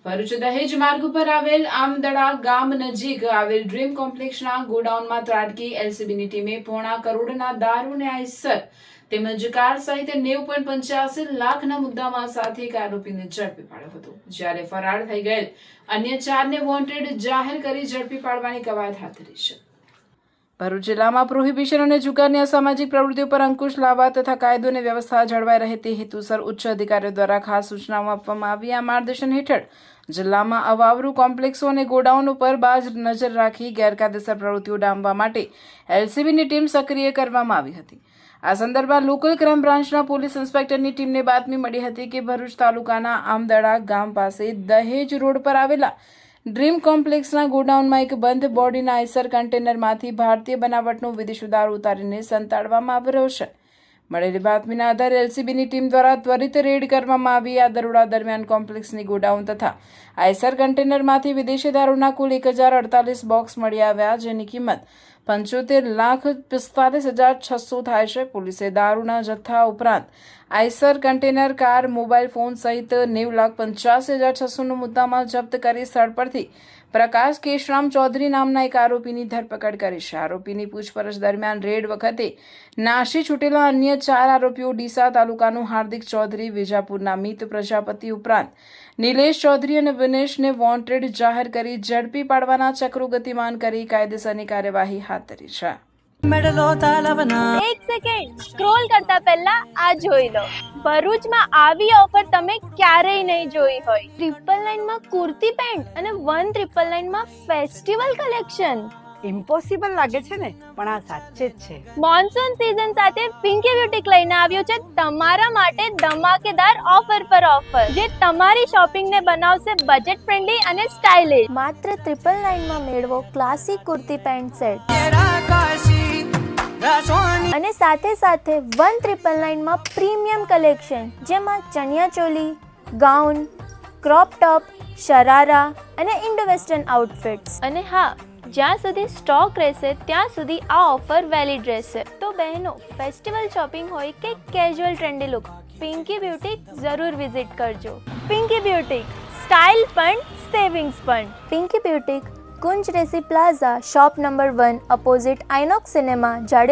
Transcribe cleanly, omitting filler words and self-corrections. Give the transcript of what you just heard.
ભરૂચ દહેજ માર્ગ ઉપર આવેલ આમદડા ગામ નજીક આવેલ ડ્રીમ કોમ્પ્લેક્સના ગોડાઉનમાં ત્રાટકી એલસીબીની ટીમે પોણા કરોડના દારૂ અને આઈસર તેમજ કાર સહિત 90.85 લાખના મુદ્દામાલ સાથે એક આરોપીને ઝડપી પાડ્યો હતો, જ્યારે ફરાર થઈ ગયેલ અન્ય 4ને વોન્ટેડ જાહેર કરી ઝડપી પાડવાની કવાયત હાથ ધરી છે. ભરૂચ જિલ્લામાં પ્રોહિબિશન અને જુગારની અસામાજિક પ્રવૃત્તિઓ પર અંકુશ લાવવા તથા કાયદો અને વ્યવસ્થા જળવાઈ રહે તે હેતુસર ઉચ્ચ અધિકારીઓ દ્વારા ખાસ સૂચનાઓ આપવામાં આવી. આ માર્ગદર્શન હેઠળ જિલ્લામાં અવાવરૂ કોમ્પ્લેક્સો અને ગોડાઉન ઉપર બાજ નજર રાખી ગેરકાયદેસર પ્રવૃત્તિઓ ડામવા માટે એલસીબીની ટીમ સક્રિય કરવામાં આવી હતી. આ સંદર્ભમાં લોકલ ક્રાઇમ બ્રાન્ચના પોલીસ ઇન્સ્પેક્ટરની ટીમને બાતમી મળી હતી કે ભરૂચ તાલુકાના આમદડા ગામ પાસે દહેજ રોડ પર આવેલા ડ્રીમ કોમ્પ્લેક્સના ગોડાઉનમાં એક બંધ બોડીના આઈસર કન્ટેનરમાંથી ભારતીય બનાવટનો વિદેશી દારૂ ઉતારીને સંતાડવામાં આવી રહ્યો છે. મળેલી બાતમીના આધારે એલસીબીની ટીમ દ્વારા ત્વરિત રેડ કરવામાં આવી. આ દરોડા દરમિયાન કોમ્પ્લેક્સની ગોડાઉન તથા આઈસર કન્ટેનરમાંથી વિદેશી દારૂના કુલ 1048 બોક્સ મળી આવ્યા, જેની કિંમત 75,45,600 થાય છે. પોલીસે દારૂના જથ્થા ઉપરાંત Eicher container, car, mobile phone સહિત 90,85,600નો મુદ્દામાલ જપ્ત કરી સ્થળ પરથી પ્રકાશ કેશરામ ચૌધરી નામના એક આરોપીની ધરપકડ કરી છે. આરોપીની પૂછપરછ દરમિયાન રેડ વખતે નાસી છૂટેલા અન્ય 4 આરોપીઓ ડીસા તાલુકાનું હાર્દિક ચૌધરી, વિજાપુરના મિત પ્રજાપતિ ઉપરાંત નિલેશ ચૌધરી અને વિનેશને વોન્ટેડ જાહેર કરી ઝડપી પાડવાના ચક્રો ગતિમાન કરી કાયદેસરની કાર્યવાહી હાથ ધરી છે. એક સેકન્ડ સ્ક્રોલ કરતા પહેલા આ જોઈ લો. ભરૂચમાં આવી ઓફર તમે ક્યારેય નહીં જોઈ હોય. 999 માં કુર્તી પેન્ટ અને 1999 માં ફેસ્ટિવલ કલેક્શન. ઇમ્પોસિબલ લાગે છે ને, પણ આ સાચે જ છે. મોન્સૂન સીઝન સાથે પિંકી બ્યુટીક લઈને આવ્યું છે તમારા માટે ધમાકેદાર ઓફર પર ઓફર, જે તમારી શોપિંગને બનાવશે બજેટ ફ્રેન્ડલી અને સ્ટાઇલિશ. માત્ર 999 માં મેળવો ક્લાસિક કુર્તી પેન્ટ સેટ અને સાથે સાથે 1999 માં પ્રીમિયમ કલેક્શન, જેમાં chaniya choli, gown, crop top, sharara અને ઇન્ડો વેસ્ટર્ન આઉટફિટ્સ. અને હા, જ્યાં સુધી સ્ટોક રહેશે ત્યાં સુધી આ ઓફર વેલિડ રહેશે. તો બહેનો, ફેસ્ટિવલ શોપિંગ હોય કે casual trendy look, Pinky boutique જરૂર વિઝિટ કરજો. પિંકી બ્યુટીક, સ્ટાઇલ પણ સેવિંગ્સ પણ. પિંકી બ્યુટીક, કુંજ રેસી plaza, shop number 1, opposite Inox cinema, Jadeja.